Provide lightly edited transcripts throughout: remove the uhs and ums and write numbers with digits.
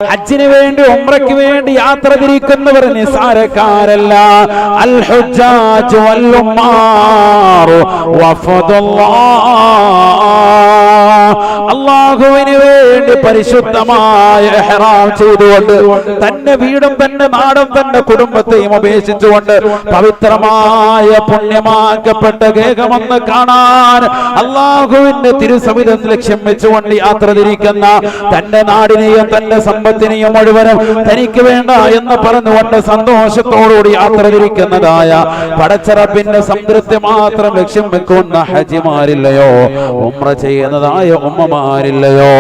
ഹജ്ജിന് വേണ്ടി ഉംറയ്ക്ക് വേണ്ടി യാത്ര തിരിക്കുന്നവർ നിസാരക്കാരല്ല. അൽ ഹുജ്ജാജു വൽ ഉമ്മാറു അല്ലാഹുവിന് വേണ്ടി പരിശുദ്ധമായ ഇഹ്റാം ചെയ്തുകൊണ്ട് തന്റെ വീടും തന്റെ നാടും തന്റെ കുടുംബത്തെയും ഉപേക്ഷിച്ചുകൊണ്ട് പവിത്രമായ പുണ്യമാക്കപ്പെട്ട ഗേഹമെന്ന് കാണാൻ അല്ലാഹുവിന്റെ തിരുസവിധം ലക്ഷ്യം വെച്ചുകൊണ്ട് യാത്ര തിരിക്കുന്ന, തന്റെ നാടിനെയും തന്റെ സമ്പത്തിനെയും മുഴുവനും തനിക്ക് വേണ്ട എന്ന് പറഞ്ഞുകൊണ്ട് സന്തോഷത്തോടുകൂടി യാത്ര തിരിക്കുന്നതായ പടച്ചറബിന്റെ സംതൃപ്തി മാത്രം ലക്ഷ്യം വെക്കുന്ന ഹജ്ജിമാരില്ലയോ, ഉംറ ചെയ്യുന്നതായ ഉമ്മമാരില്ലയോ,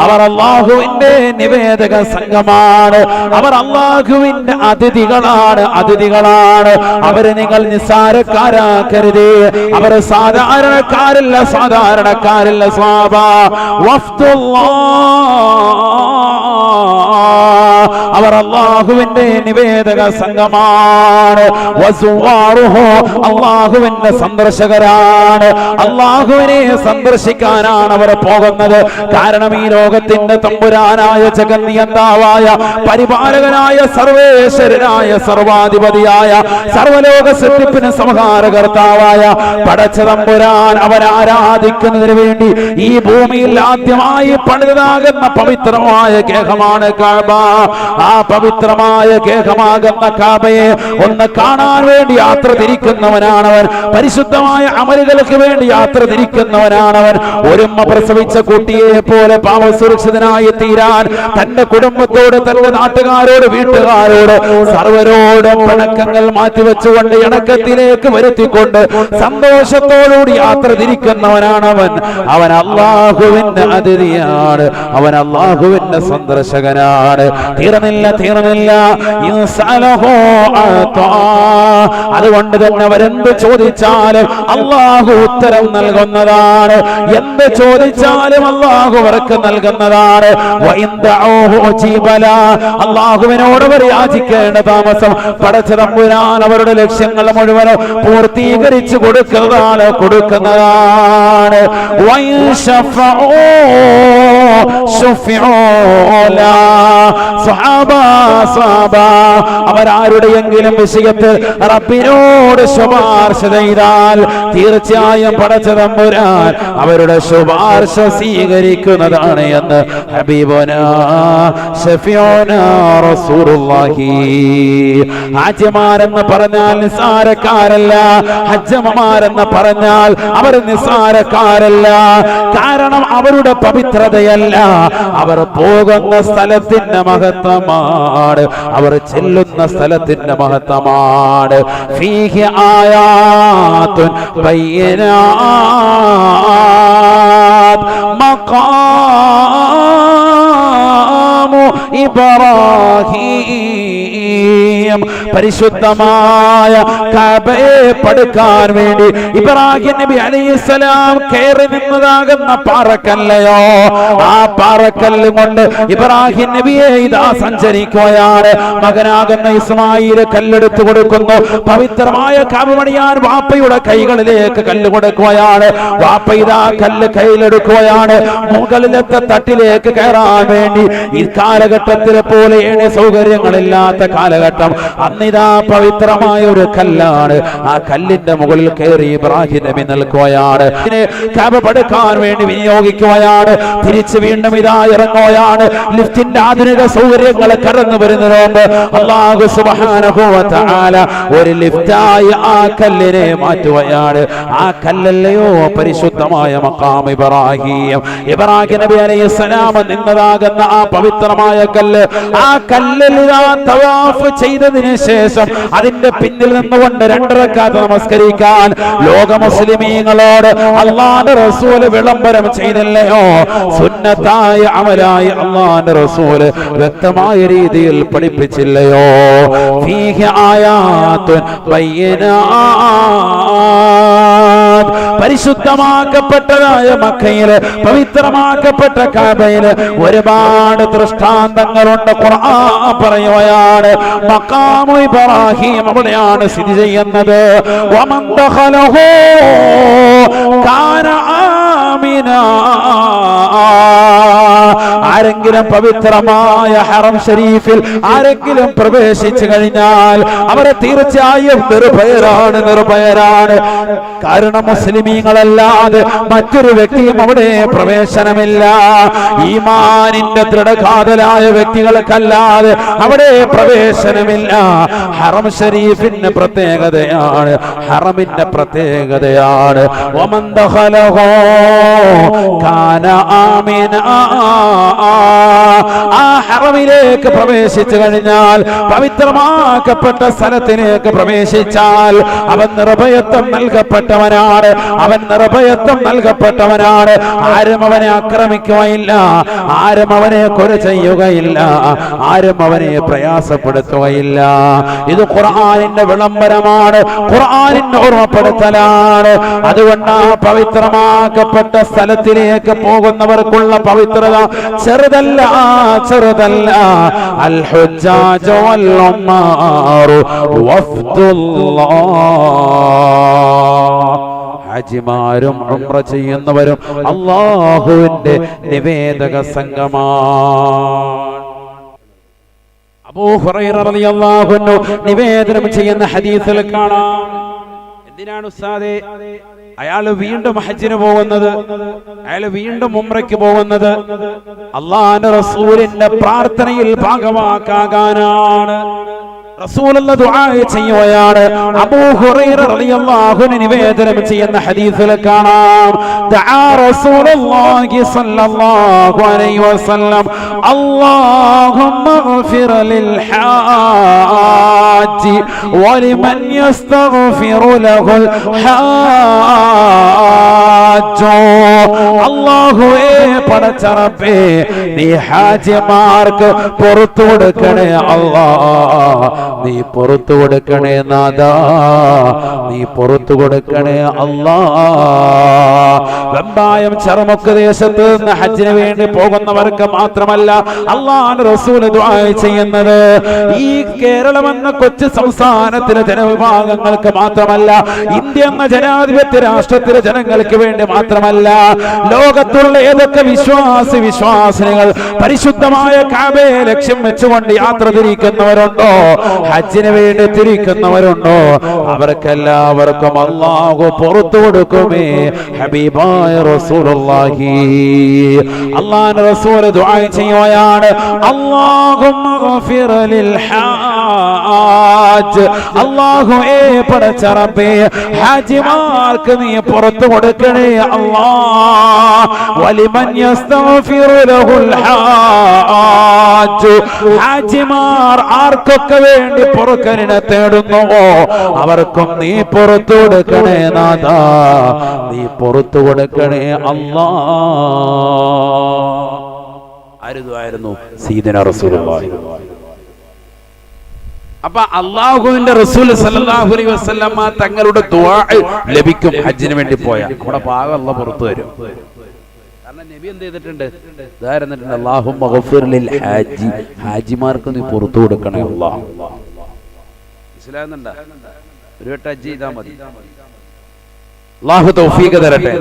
അവർ അല്ലാഹുവിന്റെ നിവേദക സംഘമാണ്, അവർ അല്ലാഹുവിന്റെ അതിഥികളാണ്. അവരെ നിങ്ങൾ നിസ്സാരക്കാരാക്കരുത്. അവർ സാധാരണക്കാരല്ല സ്വാബ. അവർ അല്ലാഹുവിന്റെ നിവേദക സംഘമാണ്. അല്ലാഹുവിന്റെ സന്ദർശകരാണ്. അല്ലാഹുവിനെ സന്ദർശിക്കാനാണ് അവർ പോകുന്നത്. കാരണം ഈ ലോകത്തിന്റെ തമ്പുരാനായ ജഗന്നിയന്താവായ പരിപാലകനായ സർവേശ്വരനായ സർവാധിപതിയായ സർവലോക സൃഷ്ടിപ്പിന് സംഹാരകർത്താവായ പടച്ച തമ്പുരാൻ അവരാരാധിക്കുന്നതിന് വേണ്ടി ഈ ഭൂമിയിൽ ആദ്യമായി പണിതാകുന്ന പവിത്രമായ ഗേഹമാണ് കഅബ. ആ പവിത്രമായ ഗേഹമാകുന്ന കഅബയെ ഒന്ന് കാണാൻ വേണ്ടി യാത്ര തിരിക്കുന്നവനാണവൻ. പരിശുദ്ധമായ അമലുകൾക്ക് വേണ്ടി യാത്ര തിരിക്കുന്നവനാണവൻ. ഒരുമ്മ പ്രസവിച്ച കുട്ടിയെ പോലെ പാവസുരക്ഷിതനായി തീരാൻ തന്റെ കുടുംബത്തോട്, തന്റെ നാട്ടുകാരോട്, വീട്ടുകാരോട്, സർവരോടും പിണക്കങ്ങൾ മാറ്റിവെച്ചുകൊണ്ട് ഇണക്കത്തിലേക്ക് വരുത്തിക്കൊണ്ട് സന്തോഷത്തോടുകൂടി യാത്ര തിരിക്കുന്നവനാണവൻ. അവൻ അല്ലാഹുവിന്റെ അതിഥിയാണ്, അവൻ അല്ലാഹുവിന്റെ സന്ദർശകനാണ്. തീർന്നില്ല. അതുകൊണ്ട് തന്നെ അവരെന്ത് ചോദിച്ചാലും അല്ലാഹു ഉത്തരം നൽകുന്നതാണ്. എന്ത് ചോദിച്ചാലും അല്ലാഹു അവർക്ക് നൽകുന്നതാണ്. അല്ലാഹുവിനോട് അവർ യാചിക്കേണ്ട താമസം പടച്ച തമ്പുരാൻ അവരുടെ ലക്ഷ്യങ്ങൾ മുഴുവനും പൂർത്തീകരിച്ചു കൊടുക്കുന്നതാണ്. അവരാരുടെയെങ്കിലും വിഷയത്തിൽ റബ്ബിനോട് ശുപാർശ ചെയ്താൽ തീർച്ചയായും പടച്ച തമ്പുരാൻ അവരുടെ ശുപാർശ സ്വീകരിക്കുന്നതാണ് എന്ന് ഹബീബുനാ ശഫീഉനാ റസൂലുള്ളാഹി. ഹാജിമാരെന്ന് പറഞ്ഞാൽ നിസ്സാരക്കാരല്ല, ഹജ്ജമ്മമാരെന്ന് പറഞ്ഞാൽ അവർ നിസ്സാരക്കാരല്ല. കാരണം അവരുടെ പവിത്രതയല്ല, അവർ പോകുന്ന സ്ഥലത്തിന്റെ മഹത്വമാണ്, അവർ ചെല്ലുന്ന സ്ഥലത്തിന്റെ മഹത്വമാണ്. ഫീഹി ആയാതുൻ ബയ്യിനാത് മഖാമു ഇബ്രാഹീം. പരിശുദ്ധമായ കഅബയെ പടുക്കാൻ വേണ്ടി ഇബ്രാഹിം നബി അലൈഹിസ്സലാം കയറി നിന്നതാകുന്ന പാറക്കല്ലയോ, ആ പാറക്കല്ല് കൊണ്ട് ഇബ്രാഹിം നബിയെ ഇതാ സഞ്ചരിക്കുകയാണ്. മകനാകുന്ന ഇസ്മായിൽ കല്ലെടുത്തു കൊടുക്കുന്നു. പവിത്രമായ കഅബ പണിയാൻ വാപ്പയുടെ കൈകളിലേക്ക് കല്ല് കൊടുക്കുകയാണ്. വാപ്പ ഇതാ കല്ല് കയ്യിലെടുക്കുകയാണ്. മുകളിലത്തെ തട്ടിലേക്ക് കയറാൻ വേണ്ടി ഈ കാലഘട്ടത്തിലെ പോലെ സൗകര്യങ്ങളില്ലാത്ത കാലഘട്ടം. അന്നിതാ പവിത്രമായ ഒരു കല്ലാണ്. ആ കല്ലിന്റെ മുകളിൽ കയറി ഇബ്രാഹിം നബി നിൽക്കുകയാണ്. കഅബ പടുക്കാൻ വേണ്ടി വിനിയോഗിക്കുകയാണ്. തിരിച്ച് വീണ്ടും ഇതാ ഇറങ്ങുകയാണ്. ലിഫ്റ്റിന്റെ ആധുനിക സൗകര്യങ്ങൾ കടന്നു വരുന്നതുകൊണ്ട് അല്ലാഹു സുബ്ഹാനഹു വ തആല ഒരു ലിഫ്റ്റായി ആ കല്ലിനെ മാറ്റുകയാണ്. ആ കല്ലല്ലയോ പരിശുദ്ധമായ മഖാം ഇബ്രാഹിം. ഇബ്രാഹിം നബി അലൈഹിസ്സലാം നിന്നതാകുന്ന ആ പവിത്രമായ കല്ല്. ആ കല്ലിൽ തവാഫ് ചെയ്തതിന് ശേഷം അതിന്റെ പിന്നിൽ നിന്നുകൊണ്ട് 2 റക്അത്ത് നമസ്കരിക്കാൻ ലോക മുസ്ലിമീങ്ങളോട് അല്ലാഹുവിന്റെ റസൂൽ വിളംബരം ചെയ്തില്ലയോ? സുന്നത്തായ അമലായി അല്ലാഹുവിന്റെ റസൂൽ വ്യക്തമായ രീതിയിൽ പഠിപ്പിച്ചില്ലയോ? ഫീഹി ആയാതുൻ ബയ്യിനാത്. പരിശുദ്ധമാക്കപ്പെട്ടതായ മക്കയില്, പവിത്രമാക്കപ്പെട്ട കഅബയില് ഒരുപാട് ദൃഷ്ടാന്തങ്ങളുണ്ട്. ഖുർആൻ പറയുകയാണ് മഖാമു ഇബ്രാഹിം അവിടെയാണ് സ്ഥിതി ചെയ്യുന്നത്. വമൻ ദഖലഹു കാന ആമിനാ. ആരെങ്കിലും പവിത്രമായ ഹറം ഷരീഫിൽ ആരെങ്കിലും പ്രവേശിച്ചു കഴിഞ്ഞാൽ അവരെ തീർച്ചയായും നിർഭയരാണ്. കാരണം മുസ്ലിമീങ്ങളല്ലാതെ മറ്റൊരു വ്യക്തിയും അവിടെ പ്രവേശനമില്ല. ഈമാനിന്റെ ദൃഢകാതലായ വ്യക്തികൾക്കല്ലാതെ അവിടെ പ്രവേശനമില്ല. ഹറം ഷരീഫിന്റെ പ്രത്യേകതയാണ്, ഹറമിന്റെ പ്രത്യേകതയാണ്. വമൻ ദഖലഹു കാന ആമിന. ആ ഹറമിലേക്ക് പ്രവേശിച്ചു കഴിഞ്ഞാൽ, പവിത്രമാക്കപ്പെട്ട സ്ഥലത്തിലേക്ക് പ്രവേശിച്ചാൽ അവൻ നിർഭയത്വം നൽകപ്പെട്ടവനാണ്, അവൻ നിർഭയത്വം നൽകപ്പെട്ടവനാണ്. ആരും അവനെ ആക്രമിക്കുകയില്ല, ആരും അവനെ കൊല ചെയ്യുകയില്ല, ആരും അവനെ പ്രയാസപ്പെടുത്തുകയില്ല. ഇത് ഖുർആനിന്റെ വിളംബരമാണ്, ഖുർആനിന്റെ ഓർമ്മപ്പെടുത്തലാണ്. അതുകൊണ്ട് ആ പവിത്രമാക്കപ്പെട്ട സ്ഥലത്തിലേക്ക് പോകുന്നവർക്കുള്ള പവിത്രത ചെറുതല്ല, ചെറുതല്ല. അൽ ഹുജ്ജാജു വൽ ഉമ്മാറു വഫ്ദുല്ലാഹ്. ഹാജിമാരും ഉംറ ചെയ്യുന്നവരും അല്ലാഹുവിന്റെ നിവേദക സംഘമാണ്. അബൂ ഹുറൈറ റളിയല്ലാഹു അൻഹു നിവേദനം ചെയ്യുന്ന ഹദീസിൽ കാണാം. എന്തിനാണ് ഉസ്താദേ അയാൾ വീണ്ടും ഹജ്ജിന് പോകുന്നത്, അയാൾ വീണ്ടും ഉംറയ്ക്ക് പോകുന്നത്? അല്ലാഹുവിന്റെ റസൂലിന്റെ പ്രാർത്ഥനയിൽ ഭാഗവാക്കാകാനാണ്. റസൂലുള്ളാഹി ദുആ ചെയ്യുകയാണ്. അബൂ ഹുറൈറ റളിയല്ലാഹു അൻഹു നിവേദനം ചെയ്യുന്ന ഹദീസിൽ കാണാം, ദഅ റസൂലുള്ളാഹി സ്വല്ലല്ലാഹു അലൈഹി വസല്ലം അല്ലാഹുമ്മഗ്ഫിർ ലിൽ ഹാജി വലിമൻ യസ്തഗ്ഫിറു ലഹുൽ ഹാജ്. അല്ലാഹുവേ പടച്ച റബ്ബേ, നീ ഹാജിമാർക്ക് പുറത്തു കൊടുക്കണേ അല്ലാഹ്, നീ പുറത്തു കൊടുക്കണേ നാഥാ, നീ പുറത്തു കൊടുക്കണേ അല്ലാഹ്. വെമ്പായം ചെറുമുക്ക് ദേശത്ത് നിന്ന് ഹജ്ജിന് വേണ്ടി പോകുന്നവർക്ക് മാത്രമല്ല അല്ലാഹുവിന്റെ റസൂൽ ദുആ ചെയ്യുന്നത് ഈ കേരളം എന്ന കൊച്ചു സംസ്ഥാനത്തിലെ ജനവിഭാഗങ്ങൾക്ക് മാത്രമല്ല, ഇന്ത്യ എന്ന ജനാധിപത്യ രാഷ്ട്രത്തിലെ ജനങ്ങൾക്ക് വേണ്ടി മാത്രമല്ല, ലോകത്തുള്ള ഏതൊക്കെ വിശ്വാസിനികൾ പരിശുദ്ധമായ കഅബയെ ലക്ഷ്യം വെച്ചുകൊണ്ട് യാത്ര തിരിക്കുന്നവരുണ്ടോ, ഹജ്ജിന് വേണ്ടി തിരിക്കുന്നവരുണ്ടോ, അവർക്കെല്ലാവർക്കും അല്ലാഹു പുറത്തു കൊടുക്കുമേ. ഹബീബായ റസൂലുള്ളാഹി അല്ലാഹുവിന്റെ റസൂൽ ദുആ ചെയ്യുകയാണ്, അല്ലാഹുമ്മ ഗഫിർ ലിൽ ഹാജ്. അല്ലാഹുവേ പടച്ച റബ്ബേ, ഹാജിമാർക്ക് നീ പുറത്തു കൊടുക്കണേ അല്ലാഹ്. വലിമൻ യസ്തഗ്ഫിറു ലഹുൽ ഹാജ്. ഹാജിമാർ ആർക്കൊക്കെ വേണ്ടി പൊറുക്കലിനെ തേടുന്നുവോ അവർക്കും നീ പുറത്തു കൊടുക്കണേ നാഥാ, നീ പുറത്തു കൊടുക്കണേ അല്ലാഹ്. ആയിരുന്നു സയ്യിദുനാ റസൂലുള്ളാഹി. അപ്പൊ അല്ലാഹുവിന്റെ റസൂൽ സല്ലല്ലാഹു അലൈഹി വസല്ലമ തങ്ങളുടെ ദുആ ലഭിക്കും. ഹജ്ജിന് വേണ്ടി പോയാൽ നമ്മുടെ പാകം അല്ലാഹു പുറത്തു തരും. കാരണം നബി എന്ത് ചെയ്തിട്ടുണ്ട്? ഇതായിരുന്നിട്ടുണ്ട്, അല്ലാഹുമ്മ ഗഫിർ ലിൽ ഹാജി, ഹാജിമാർക്ക് നീ പുറത്തു കൊടുക്കണേ അല്ലാഹ്. മനസ്സിലാകുന്നുണ്ടോ? ഒരു വട്ടം ഹജ്ജ് ചെയ്താൽ മതി, അല്ലാഹു തൗഫീഖ് തരട്ടെ.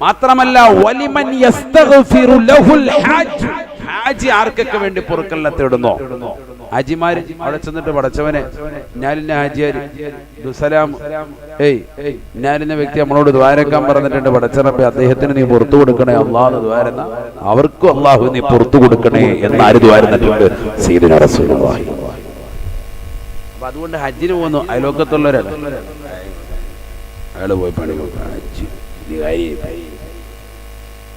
മാത്രമല്ല വലിമൻ യസ്തഗ്ഫിറു ലഹുൽ ഹാജ്, ഹാജി ആർക്കൊക്കെ വേണ്ടി പൊറുക്കലിനെ തേടുന്നോ ഹാജിമാര് അവിടെ ചെന്നിട്ട് പടച്ചവനെ ഞാനിന്ന ഹാജിയാര് ദുസലാം ഞാനിന്ന വ്യക്തി നമ്മളോട് ദ്വാരക്കാൻ പറഞ്ഞിട്ടുണ്ട്, പടച്ചറബേ അദ്ദേഹത്തിന് നീ പുറത്തു കൊടുക്കണേ അല്ലാഹു ദ്വാരന്ന അവർക്കും അല്ലാഹു നീ പുറത്തു കൊടുക്കണേ എന്നാര് ദ്വാരന്നിട്ടുണ്ട്? സയ്യിദുനാ റസൂലുള്ളാഹി. അപ്പൊ അതുകൊണ്ട് ഹജ്ജിന് പോകുന്നു അയലോക്കത്തുള്ളവരല്ല, അയാള് പോയി പണി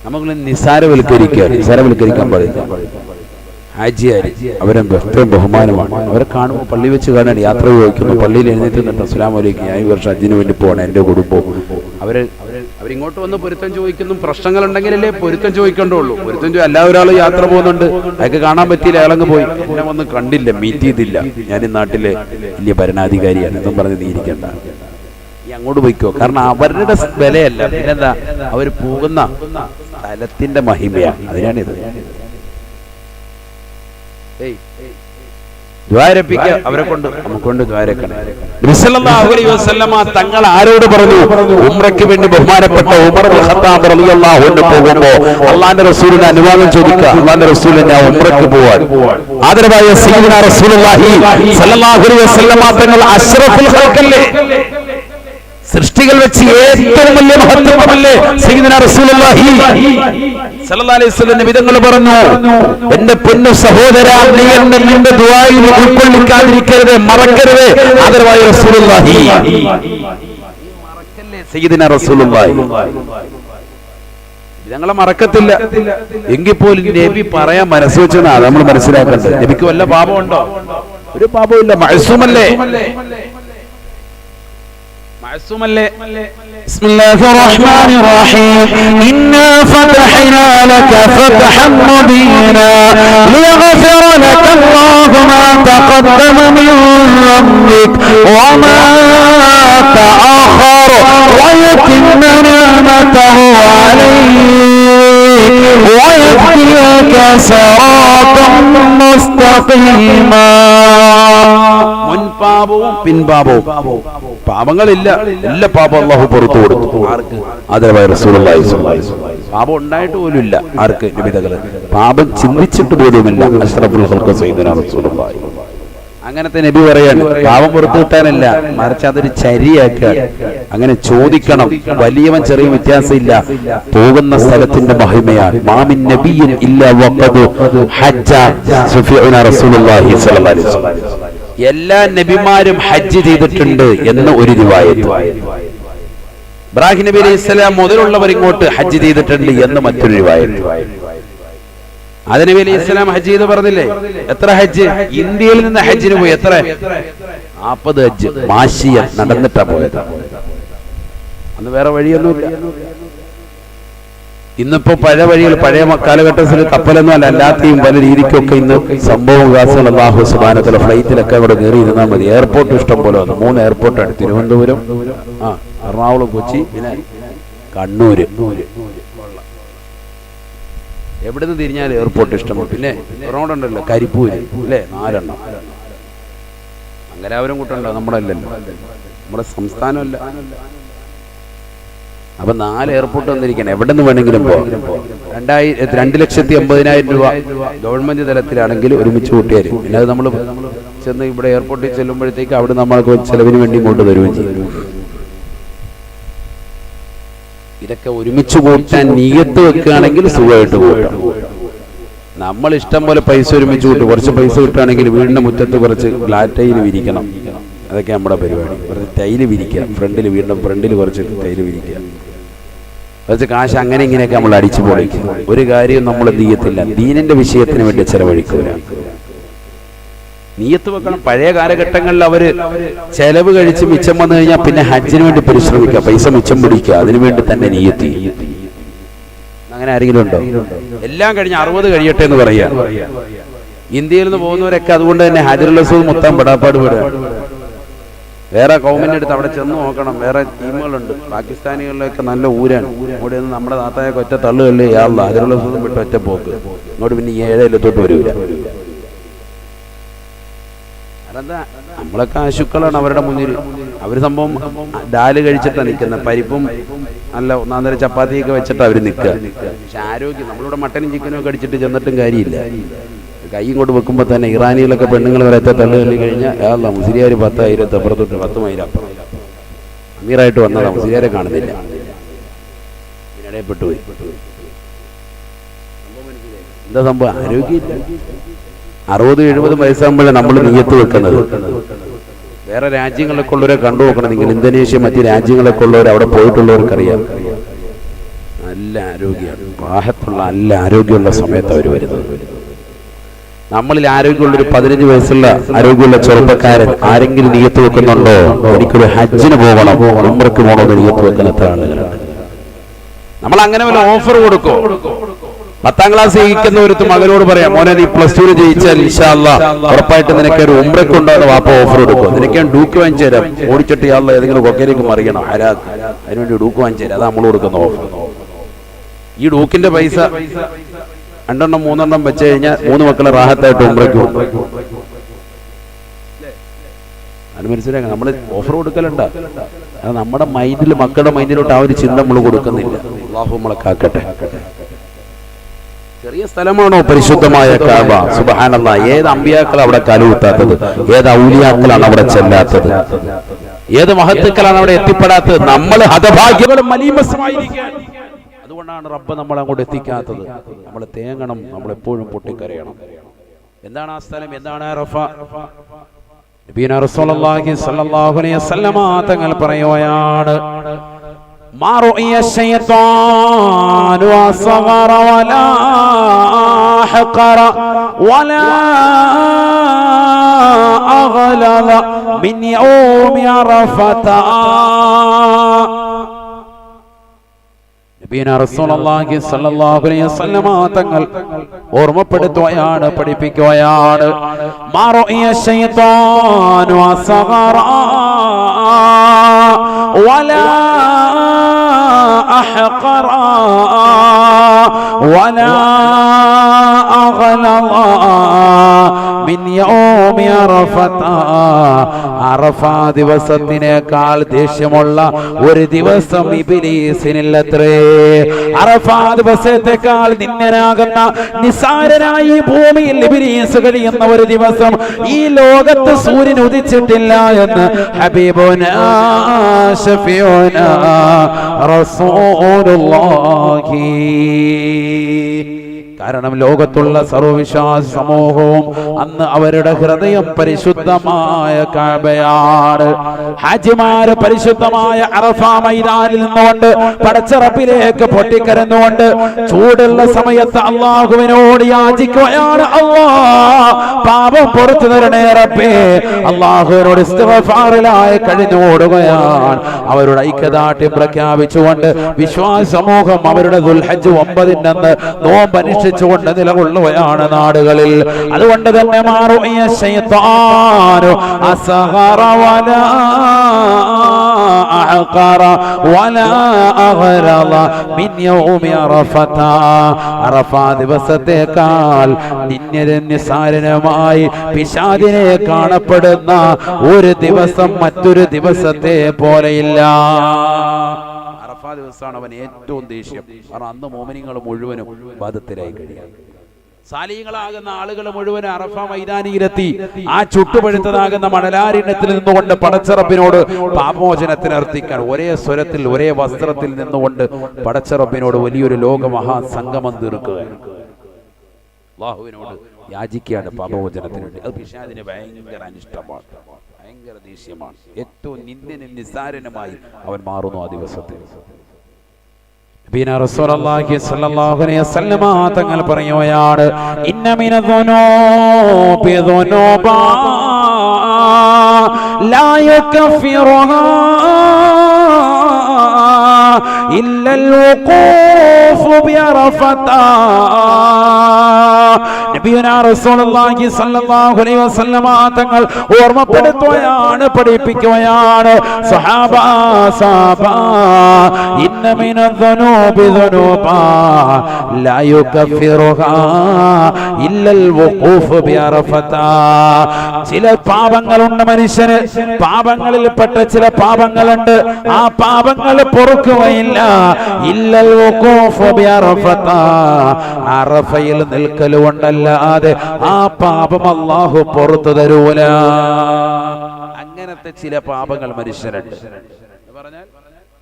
നമുക്ക് നിസാരവൽക്കരിക്കാൻ പാടില്ല. ഹാജിയാര് അവരെ എത്രയും ബഹുമാനമാണ്, അവരെ കാണുമ്പോൾ പള്ളി വെച്ച് കാണാൻ യാത്ര ചോദിക്കുന്നു, പള്ളിയിൽ എഴുന്നേറ്റ് നിന്നിട്ട് അസ്സലാമു അലൈക്കും ഞാൻ ഈ വർഷം ഹജ്ജിന് വേണ്ടി പോകണം, എൻ്റെ കുടുംബവും അവരിങ്ങോട്ട് വന്ന് പൊരുത്തം ചോദിക്കുന്നു. പ്രശ്നങ്ങൾ ഉണ്ടെങ്കിലല്ലേ പൊരുത്തം ചോദിക്കേണ്ടുള്ളൂ. പൊരുത്തം എല്ലാ ഒരാളും യാത്ര പോകുന്നുണ്ട്, അയാൾക്ക് കാണാൻ പറ്റിയില്ല, അയാളങ്ങ് പോയി, എന്നെ വന്ന് കണ്ടില്ല, മീറ്റ് ചെയ്തില്ല, ഞാൻ ഈ നാട്ടിലെ വലിയ ഭരണാധികാരിയാണ് എന്നും പറഞ്ഞ് നീ ഇരിക്കണ്ട, ഈ അങ്ങോട്ട് പോയിക്കോ. കാരണം അവരുടെ വിലയല്ല, പിന്നെന്താ അവർ പോകുന്ന സ്ഥലത്തിന്റെ മഹിമയാണ്, അതിനാണിത്. ദ്വാരപ്പിക്കുക, അവരെ കൊണ്ട് നമുക്കൊണ്ട് ദ്വാരക്കണം. നബി സല്ലല്ലാഹു അലൈഹി വസല്ലമ തങ്ങൾ ആരോട് പറഞ്ഞു? ഉംറയ്ക്ക് വേണ്ടി ബഹുമാനപ്പെട്ട ഉമർ ഇബ്നുൽ ഖത്താബ് റളിയല്ലാഹു അൻഹു പോകുമ്പോൾ അല്ലാഹുവിന്റെ റസൂലിന് അനുവാദം ചോദിക്കുക. അല്ലാഹുവിന്റെ റസൂലിനെ ഞാൻ ഉംറയ്ക്ക് പോവാൻ. ആദരവായ സയ്യിദുനാ റസൂലുള്ളാഹി സല്ലല്ലാഹു അലൈഹി വസല്ലമ തങ്ങൾ അഷ്റഫുൽ ഖൽഖല്ലേ, സൃഷ്ടികൾ വെച്ച് ഏറ്റവും വലിയ മഹത്വമല്ലേ സയ്യിദുനാ റസൂലുള്ളാഹി സല്ലല്ലാഹു അലൈഹി വസല്ലം നബിതങ്ങൾ പറഞ്ഞു, എന്റെ പൊന്നു സഹോദരാ, നീ നിന്റെ ദുആയിൽ ഉൾക്കൊള്ളിക്കാതിരിക്കരുത്, മറക്കരുത്. ആദരവായ റസൂലുള്ളാഹി മറക്കല്ലേ സയ്യിദുനാ റസൂലുള്ളാഹി. ഞങ്ങളെ മറക്കത്തില്ല എങ്കിൽ പോലും നബി പറയാൻ മനസ്സ് വെച്ചതാണ് നമ്മൾ മനസ്സിലാക്കേണ്ടത്. നബിക്ക് വല്ല പാപമുണ്ടോ? ഒരു പാപമില്ല, മഅ്സൂമല്ലേ. بسم الله الرحمن الرحيم إنا فتحنا لك فتحا مبينا ليغفر لك الله ما تقدم من ذنبك وما تأخر ويتم نعمته عليك ويهديك صراطا مستقيما. മുൻപാപവും പിൻപാപവും പാപങ്ങളില്ല, എല്ലാ പാപം അല്ലാഹു പുറത്തു കൊടുത്തു. ആർക്ക്? ആദരവായ റസൂലുള്ളാഹി സ്വല്ലല്ലാഹു അലൈഹി വസല്ലം. പാപം ഉണ്ടായിട്ട് പോലും ഇല്ല. ആർക്ക്? നബിതകള്. പാപം ചിന്തിച്ചിട്ട് പോലുമില്ല. അഷ്റഫുൽ ഖൽഖ് സയ്യിദുനാ റസൂലുള്ളാഹി. അങ്ങനത്തെ നബി പറയാണ്, പാപം പുറത്തു കിട്ടാനല്ല, മറിച്ച് അതൊരു ചരിയാക്കുക. അങ്ങനെ ചോദിക്കണം. വലിയവൻ ചെറിയ വ്യത്യാസമില്ല. പോകുന്ന സ്ഥലത്തിന്റെ മഹിമയാണ്. മാമിൻ നബിയ്യിൻ ഇല്ലാ വഖദ് ഹജ്ജ സുഫിഉനാ റസൂലുള്ളാഹി സ്വല്ലല്ലാഹു അലൈഹി വസല്ലം. എല്ലാ നബിമാരും ഹജ്ജ് ചെയ്തിട്ടുണ്ട് എന്ന് ഒരു റിവായത്ത്. ഇബ്രാഹിം നബി അലൈഹി സ്വലാം മുതലുള്ളവർ ഇങ്ങോട്ട് ഹജ്ജ് ചെയ്തിട്ടുണ്ട് എന്ന് മറ്റൊരു റിവായത്ത്. ആദം നബി അലൈഹി സ്വലാം ഹജ്ജ് ചെയ്ത് പറഞ്ഞില്ലേ? എത്ര ഹജ്ജ്? ഇന്ത്യയിൽ നിന്ന് ഹജ്ജിന് പോയി. എത്ര? 40 ഹജ്ജ്. മാഷിയ നടന്നിട്ടാ പോയത്. അന്ന് വേറെ വഴിയൊന്നുമില്ല. ഇന്നിപ്പോ പഴയ വഴികൾ, പഴയ കാലഘട്ടത്തിൽ കപ്പലൊന്നും അല്ല, അല്ലാത്തയും പല രീതിക്കൊക്കെ ഇന്ന് സംഭവ വികാസങ്ങൾ അല്ലാഹു സുബ്ഹാനഹു വ തആല ഫ്ലൈറ്റിലൊക്കെ അവിടെ കയറി ഇരുന്നാൽ മതി. എയർപോർട്ട് ഇഷ്ടം പോലെ വന്നു. 3 എയർപോർട്ടാണ്. തിരുവനന്തപുരം, എറണാകുളം, കൊച്ചി, പിന്നെ കണ്ണൂര്. എവിടുന്ന് തിരിഞ്ഞാൽ എയർപോർട്ട് ഇഷ്ടമാണ്. പിന്നെ റോഡുണ്ടല്ലോ, കരിപ്പൂര്, അല്ലേ? 4 എണ്ണം. അങ്ങനാവരും കൂട്ടുണ്ടോ? നമ്മുടെ അല്ലല്ലോ, നമ്മുടെ സംസ്ഥാനമല്ല. അപ്പൊ 4 എയർപോർട്ട് വന്നിരിക്കണം. എവിടെ നിന്ന് വേണമെങ്കിലും പോകാം. 2,80,000 രൂപ ഗവൺമെന്റ് തലത്തിലാണെങ്കിൽ ഒരുമിച്ച് കൂട്ടിയാൽ, പിന്നെ അത് നമ്മൾ ചെന്ന് ഇവിടെ എയർപോർട്ടിൽ ചെല്ലുമ്പോഴത്തേക്ക് അവിടെ നമ്മൾക്ക് ചെലവിന് വേണ്ടി ഇങ്ങോട്ട് തരുകയും ചെയ്യും. ഇതൊക്കെ ഒരുമിച്ച് കൂട്ടാൻ നിയ്യത്ത് വെക്കുകയാണെങ്കിൽ സുഖമായിട്ട് കൂട്ടാം. നമ്മൾ ഇഷ്ടം പോലെ പൈസ ഒരുമിച്ച് കൂട്ടും. കുറച്ച് പൈസ കിട്ടുകയാണെങ്കിൽ വീടിന്റെ മുറ്റത്ത് കുറച്ച് ഗ്ലാറ്റൈൽ വിരിക്കണം. അതൊക്കെ നമ്മുടെ പരിപാടി. കുറച്ച് ടൈല് വിരിക്കുക, ഫ്രണ്ടിൽ, വീടിന്റെ ഫ്രണ്ടിൽ കുറച്ച് ടൈല് വിരിക്കുക. കുറച്ച് കാശ് അങ്ങനെ ഇങ്ങനെയൊക്കെ നമ്മൾ അടിച്ചു പൊളിക്കും. ഒരു കാര്യം നമ്മൾ നീയത്തില്ല, ദീനിന്റെ വിഷയത്തിന് വേണ്ടി ചെലവഴിക്കുക. നീയത്ത് വെക്കണം. പഴയ കാലഘട്ടങ്ങളിൽ അവര് ചെലവ് കഴിച്ച് മിച്ചം വന്നു കഴിഞ്ഞാൽ പിന്നെ ഹജ്ജിന് വേണ്ടി പരിശ്രമിക്കുക, പൈസ മിച്ചം പിടിക്കുക, അതിനുവേണ്ടി തന്നെ നീയത്ത്. അങ്ങനെ ആരെങ്കിലും ഉണ്ടോ? എല്ലാം കഴിഞ്ഞ് 60 കഴിയട്ടെ എന്ന് പറയാ. ഇന്ത്യയിൽ നിന്ന് പോകുന്നവരൊക്കെ അതുകൊണ്ട് തന്നെ ഹജറുൽ അസ്വദ് മൊത്തം പെടാപ്പാട് വിടുക. വേറെ ഗവൺമെന്റ് എടുത്ത് അവിടെ ചെന്ന് നോക്കണം. വേറെ ടീമുകളുണ്ട്. പാകിസ്ഥാനികളിലൊക്കെ നല്ല ഊരാണ്. ഇവിടെ നിന്ന് നമ്മുടെ താത്തായൊക്കെ ഒറ്റ തള്ളുകല്ലേ, യാള്ള ഹജറുൽ അസ്വദും വിട്ട് ഒറ്റ പോക്ക്. ഇങ്ങോട്ട് പിന്നെ 7 ഇല്ലത്തോട്ട് വരില്ല. അതെന്താ? നമ്മളൊക്കെ ആശുക്കളാണ് അവരുടെ മുന്നിൽ. അവർ സംഭവം ഡാല് കഴിച്ചിട്ടാണ് നിൽക്കുന്നത്. പരിപ്പും നല്ല 1.5 ചപ്പാത്തിയൊക്കെ വെച്ചിട്ടാണ് അവർ നിൽക്കുക. പക്ഷെ ആരോഗ്യം, നമ്മളിവിടെ മട്ടനും ചിക്കനും ഒക്കെ അടിച്ചിട്ട് ചെന്നിട്ടും കാര്യമില്ല. കൈ ഇങ്ങോട്ട് വെക്കുമ്പോൾ തന്നെ ഇറാനികളൊക്കെ പെണ്ണുങ്ങൾ വരത്തെ തള്ളു തള്ളി കഴിഞ്ഞാൽ യാള്ള മുസ്ലിയാർ 10,000 അപ്പുറത്തോട്ട് 10 മൈൽ അപ്പുറം അമീറായിട്ട് വന്നതാണ്. മുസ്ലിയാരെ കാണുന്നില്ല. ഇടയപ്പെട്ടുപോയി. എന്താ സംഭവം? ആരോഗ്യമില്ല. 60-70 വയസ്സാകുമ്പോഴാണ് നമ്മൾ നിയ്യത്ത് വെക്കുന്നത്. വേറെ രാജ്യങ്ങളിലൊക്കെ ഉള്ളവരെ കണ്ടു നോക്കണം നിങ്ങൾ. ഇന്തോനേഷ്യ, മറ്റ് രാജ്യങ്ങളൊക്കെ ഉള്ളവർ, അവിടെ പോയിട്ടുള്ളവർക്കറിയാം. നല്ല ആരോഗ്യമാണ്. റാഹത്തുള്ള നല്ല ആരോഗ്യമുള്ള സമയത്ത് അവർ വരുന്നത്. നമ്മളിൽ ആരോഗ്യമുള്ളൊരു 15 വയസ്സുള്ള ആരോഗ്യമുള്ള ചെറുപ്പക്കാരൻ ആരെങ്കിലും നിയ്യത്ത് വെക്കുന്നുണ്ടോ? എനിക്കൊരു ഹജ്ജിന് പോകണം, ഉംറയ്ക്ക് പോകണമെന്ന് നിയ്യത്ത് വെക്കുന്ന എത്ര ആളുകളുണ്ട്? നമ്മൾ അങ്ങനെ വല്ല ഓഫർ കൊടുക്കോ? 10ാം ക്ലാസ് ജയിക്കുന്ന ഒരു മകനോട് പറയാം, മോനെ നീ +2 ജയിച്ചാൽ ഇൻഷാ അല്ലാഹ് ഉറപ്പായിട്ട് നിനക്ക് ഒരു ഉംറയ്ക്ക് ഉണ്ടാകുന്ന വാപ്പ ഓഫർ കൊടുക്കും. നിനക്ക് ഞാൻ ഡൂക്ക് വാങ്ങിച്ചു തരാം, ഓടിച്ചിട്ട് യാള്ള ഏതെങ്കിലും കൊക്കയിലേക്ക് മറിയണം, ഹലാക്ക്, അതിനുവേണ്ടി ഡൂക്ക് വാങ്ങിച്ചു തരാം. അതാ നമ്മൾ കൊടുക്കുന്ന ഓഫർ. ഈ ഡൂക്കിന്റെ പൈസ 2 3 വെച്ച് കഴിഞ്ഞാൽ 3 മക്കളെ റാഹത്തായിട്ട് ഉംറയ്ക്ക് പോകും. അത് മനസ്സിലാക്കാം. നമ്മൾ ഓഫർ കൊടുക്കലുണ്ട്, അത് നമ്മുടെ മൈൻഡിൽ, മക്കളുടെ മൈൻഡിലോട്ട് ആ ഒരു ചിന്ത നമ്മൾ കൊടുക്കുന്നില്ല. അല്ലാഹു നമ്മളെ കാക്കട്ടെ. ചെറിയ സ്ഥലമാണോ പരിശുദ്ധമായ കഅബ? സുബ്ഹാനല്ലാഹ്. ഏത് അമ്പിയാക്കൾ അവിടെ കാലുകുത്താത്തത്? ഏത് ഔലിയാക്കളാണ് അവിടെ ചെല്ലാത്തത്? ഏത് മഹത്തുക്കളാണ് അവിടെ എത്തിപ്പെടാത്തത്? നമ്മൾ ഹതഭാഗ്യങ്ങളും മലീമസമായിരിക്കാൻ. അതുകൊണ്ടാണ് റബ്ബ് നമ്മളെ അങ്ങോട്ട് എത്തിക്കാത്തത്. നമ്മൾ തേങ്ങണം, നമ്മളെപ്പോഴും പൊട്ടിക്കരയണം. എന്താണ് ആ സ്ഥലം? എന്താണ് അറഫ? നബിയുനാ റസൂലുള്ളാഹി സ്വല്ലല്ലാഹു അലൈഹി വസല്ലമ തങ്ങൾ പറയുകയാണ്, മാ റഅയ ശൈത്താനു അസ്ഗറ വലാ ഹഖറ വലാ അഗ്ലദ മിൻ യൗമി അറഫത. നബിയുനാ റസൂലുള്ളാഹി സ്വല്ലല്ലാഹു അലൈഹി വസല്ലമ തങ്ങൾ ഓർമ്മപ്പെടുത്തുകയാണ്, പഠിപ്പിക്കുകയാണ്, മാ റഅയ ശൈത്താനു അസ്ഗറ വലാ അഹ്ഖറ വലാ അഗ്ലദ മിൻ യൗമി അറഫത. അറഫ ദിവസത്തിനേക്കാൾ ദേഷ്യമുള്ള ഒരു ദിവസം ഇബ്ലീസിനില്ലത്രേ. അറഫ ദിവസത്തെക്കാൾ നിന്ദനാകുന്ന, നിസാരനായി ഭൂമിയിൽ ഇബ്ലീസ് കഴിയുന്ന ഒരു ദിവസം ഈ ലോകത്ത് സൂര്യൻ ഉദിച്ചിട്ടില്ല എന്ന് ഹബീബുനാ ശഫീഉനാ റസൂലുള്ളാഹി. കാരണം ലോകത്തുള്ള സർവ്വവിശ്വാസ സമൂഹവും അന്ന് അവരുടെ ഹൃദയം പരിശുദ്ധമായ കഅബയാണ്. ഹാജിമാര് പരിശുദ്ധമായ അറഫ മൈതാനിൽ നിന്നുകൊണ്ട് പടച്ച റബ്ബിലേക്ക് പൊട്ടിക്കരന്നുകൊണ്ട് ചൂടുള്ള സമയത്ത് അല്ലാഹുവിനോട് യാചിക്കുകയാണ്, അല്ലാഹ് പാപം പുറത്തു തരണേ റബ്ബേ. അല്ലാഹുവിനോട് ഇസ്തിഗ്ഫാറിലായി കഴിഞ്ഞോടുകയാണ്. അവരുടെ ഐക്യദാർഢ്യം പ്രഖ്യാപിച്ചുകൊണ്ട് വിശ്വാസ സമൂഹം അവരുടെ ദുൽഹജ്ജ് 9 അന്ന് നോമ്പ് കൊണ്ട് നിലകൊള്ളുകയാണ് നാടുകളിൽ. അതുകൊണ്ട് തന്നെ മാറുയ ശൈത്താനു അസ്ഗറ വലാ അഹ്ഖറ വലാ അഗ്ലദ മിൻ യൗമി അറഫത. അറഫ ദിവസത്തേക്കാൾ നിസ്സാരമായി പിശാചിനെ കാണപ്പെടുന്ന ഒരു ദിവസം മറ്റൊരു ദിവസത്തെ പോലെയില്ല. ദിവസമാണ് അവൻ ഏറ്റവും ദേഷ്യം. കാരണം അന്ന് മോമിനികൾ മുഴുവനും ഇബാദത്തിലായി കഴിയാം. സാലിഹീങ്ങളാകുന്ന ആളുകൾ മുഴുവൻ അറഫ മൈതാനിയിലെത്തി ആ ചുട്ടുപഴുത്തതാകുന്ന മണലാരണ്യത്തിൽ നിന്നുകൊണ്ട് പടച്ചറബിനോട് പാപമോചനത്തിന് അർത്ഥിക്കാൻ ഒരേ സ്വരത്തിൽ ഒരേ വസ്ത്രത്തിൽ നിന്നുകൊണ്ട് പടച്ചറബിനോട് വലിയൊരു ലോകമഹാസംഗമം തീർക്കുകയാണ്. അല്ലാഹുവിനോട് യാചിക്കുകയാണ് പാപമോചനത്തിന് വേണ്ടി. അത് പിശാചിന് ഭയങ്കര അനിഷ്ടമാണ്, ഭയങ്കര ദേഷ്യമാണ്. ഏറ്റവും നിസ്സാരനുമായി അവൻ മാറുന്നു ആ ദിവസത്തിൽ. നബിയുനാ റസൂലുള്ളാഹി സ്വല്ലല്ലാഹു അലൈഹി വസല്ലമ തങ്ങൾ പറയുകയാണ്, ഇന്ന മിനദ്ദുനൂബി ദുനൂബാ ലാ യുകഫിറുഹാ ഇല്ലൽ വഖൂഫ് ബിഅറഫത. നബിയുനാ റസൂലുള്ളാഹി സ്വല്ലല്ലാഹു അലൈഹി വസല്ലമ തങ്ങൾ ഓർമ്മപ്പെടുത്തുകയാണ്, പഠിപ്പിക്കുകയാണ്, സഹാബ ഇന്ന മിനദ്ദുനൂബി ദുനൂബാ ലാ യുകഫിറുഹാ ഇല്ലൽ വഖൂഫ് ബിഅറഫത. ചില പാപങ്ങളുണ്ട് മനുഷ്യന്, പാപങ്ങളിൽപ്പെട്ട ചില പാപങ്ങളുണ്ട്, ആ പാപങ്ങൾ പൊറുക്കുകയില്ല. ഇല്ലൽ വഖൂഫ് ബിഅറഫത. അറഫയിൽ നിൽക്കലുകൊണ്ടല്ലാതെ ആ പാപം അല്ലാഹു പുറത്തു തരൂല. അങ്ങനത്തെ ചില പാപങ്ങൾ മനുഷ്യരുണ്ട്. പറഞ്ഞാൽ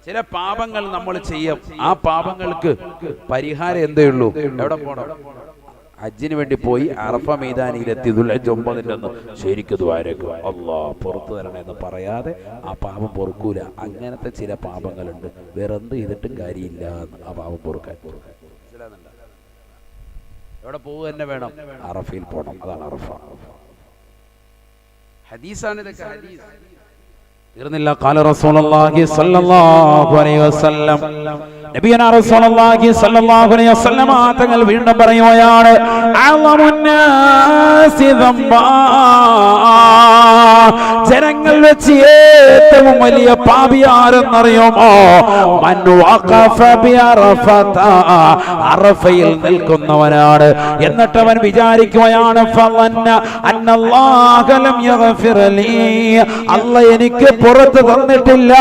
ചില പാപങ്ങൾ നമ്മൾ ചെയ്യും, ആ പാപങ്ങൾക്ക് പരിഹാരം എന്തേ ഉള്ളൂ? എവിടെ പോണം? ഹജ്ജിന് വേണ്ടി പോയി അറഫ മൈതാനിയിലെത്തി ദുൽഹജ്ജ് 9 ശരിക്കും ദ്വാരക്കുക, അല്ലാഹ് പുറത്തു തരണമെന്ന് പറയാതെ ആ പാപം പൊറുക്കൂല. അങ്ങനത്തെ ചില പാപങ്ങളുണ്ട്, വേറെന്ത് ചെയ്തിട്ടും കാര്യമില്ല ആ പാപം പൊറുക്കാൻ. എവിടെ പോവുക തന്നെ വേണം? അറഫയിൽ പോകണം. അതാണ് അറഫ. ഹദീസാണ് ഇതൊക്കെ. ഹദീസ് തീർന്നില്ല. ഖാല റസൂലുള്ളാഹി സ്വല്ലല്ലാഹു അലൈഹി വസല്ലം നബിയുനാ റസൂലുള്ളാഹി സ്വല്ലല്ലാഹു അലൈഹി വസല്ലം തങ്ങൾ വീണ്ടും പറയുകയാണ് അഅ്ലമുന്നാസി ദംബാ, ജനങ്ങൾ വെച്ച് ഏറ്റവും വലിയ പാപി ആരെന്നറിയുമോ? മൻ വഖഫ ബിഅറഫത, അറഫയിൽ നിൽക്കുന്നവനാണ്. എന്നിട്ട് അവൻ വിചാരിക്കുകയാണ് ഫളന്ന അന്നല്ലാഹ ലം യഗ്ഫിർ ലീ, അല്ലാഹ് എനിക്ക് പുറത്ത് തന്നിട്ടില്ല,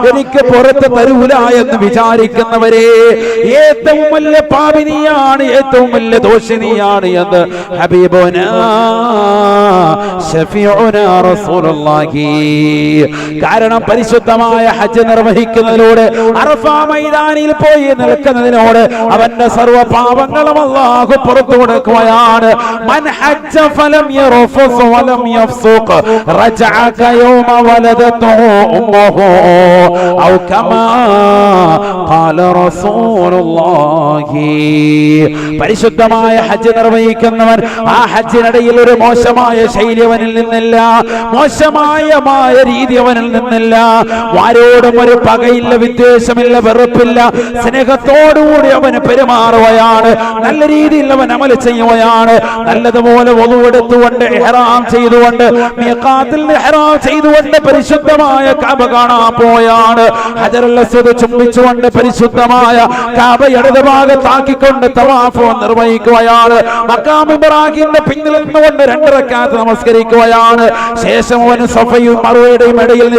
എനിക്ക് പുറത്ത് തരൂല എന്ന് വിചാരിക്കുന്നവരെ ഏറ്റവും വലിയ പാപിനിയാണ്, ഏറ്റവും വലിയ ദോഷിനിയാണ് എന്ന് ഹബീബുനാ ശഫീഉനാ റസൂലുള്ളാഹി. കാരണം പരിശുദ്ധമായ ഹജ്ജ് നിർവഹിക്കുന്നതിലൂടെ അറഫാ മൈതാനിയിൽ പോയി നിൽക്കുന്നതിനോട് അവന്റെ സർവ്വ പാപങ്ങളും അല്ലാഹു പുറത്തു കൊടുക്കുകയാണ്. മൻ ഹജ്ജ ഫലം യർഫസ് വലം യഫ്സുഖ് റജഅ കയൗമ വലദതുഹു ഉമ്മുഹു ഔ കമാ ഖാല റസൂലുള്ളാഹി. പരിശുദ്ധമായ ഹജ്ജ് നിർവഹിക്കുന്നവൻ ആ ഹജ്ജിനിടയിൽ ഒരു മോശമായ ശൈലി അവനിൽ നിന്നില്ല, മോശമായ രീതി അവനിൽ നിന്നില്ല. ആരോടും ഒരു പകയില്ല, വിദ്വേഷമില്ല, വെറുപ്പില്ല, സ്നേഹത്തോടുകൂടി അവന് പെരുമാറുകയാണ്. നല്ല രീതിയിൽ അവൻ അമൽ ചെയ്യുകയാണ്. നല്ലതുപോലെ വളുവെടുത്തുകൊണ്ട് ഇഹ്റാം ചെയ്തുകൊണ്ട് മീഖാത്തിൽ ഇഹ്റാം ചെയ്തുകൊണ്ട് പരിശുദ്ധമായ കഅബ കാണാൻ പോയാണ്. ഹജറുൽ അസ്വദ് ചുംബിച്ചുകൊണ്ട് പരിശുദ്ധമായ കഅബ ഇടത് ഭാഗത്താക്കിക്കൊണ്ട് തവാഫ് നിർവഹിക്കുകയാണ്. മഖാം ഇബ്രാഹിമിന്റെ പിന്നിൽ നിന്നുകൊണ്ട് 2 റക്അത്ത് നമസ്കരിക്കുകയാണ്. ശേഷം അവൻ സഫയും മറുവയുടെയും ഇടയിൽ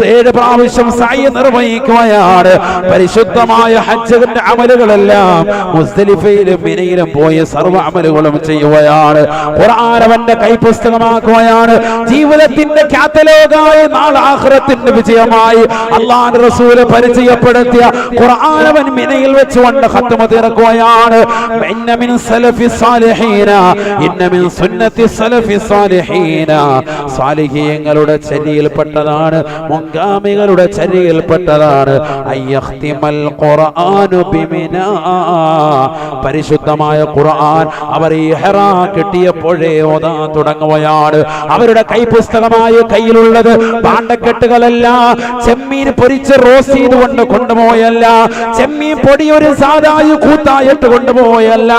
7 പ്രാവശ്യം സഅയ് നിർവഹിക്കുകയാണ്. പരിശുദ്ധമായ ഹജ്ജിന്റെ അമലുകളെല്ലാം മുസ്ദലിഫയിലും മിനയിലും പോയി സർവ്വ അമലുകളും ചെയ്യുകയാണ്. ഖുർആൻ അവന്റെ കൈപുസ്തകമാക്കുകയാണ്. ജീവിതത്തിന്റെ കാറ്റലോഗായി നാളെ ആഖിറത്തിന്റെ വിജയമായി അല്ലാഹുവിന്റെ റസൂൽ പരിചയപ്പെടുത്തിയ ഖുർആൻ അവൻ മിനയിൽ വെച്ചുകൊണ്ട് ഖത്മ തീർക്കുകയാണ്. ഇന്ന മിൻ സലഫി സാലിഹീന, ഇന്ന മിൻ സുന്നത്തി സലഫി സാലിഹീന, സാലിഹീങ്ങളുടെ ചര്യയിൽപ്പെട്ടതാണ്, മുൻഗാമികളുടെ ചര്യയിൽപ്പെട്ടതാണ് അയ്യഖ്തിമൽ ഖുർആനു ബിമിനാ, പരിശുദ്ധമായ ഖുർആൻ അവർ ഇഹ്റാം കിട്ടിയപ്പോഴേ ഓതാൻ തുടങ്ങുകയാണ്. അവരുടെ കൈപുസ്തകമായ കയ്യിലുള്ളത് പാണ്ടക്കെട്ടുകളല്ല, ചെമ്മീൻ പൊരിച്ച് റോസ്റ്റ് ചെയ്തുകൊണ്ട് കൊണ്ടുപോയല്ല, ചെമ്മീൻ പൊടി ഒരു സാധായ കൂത്തായിട്ട് കൊണ്ടുപോയല്ല.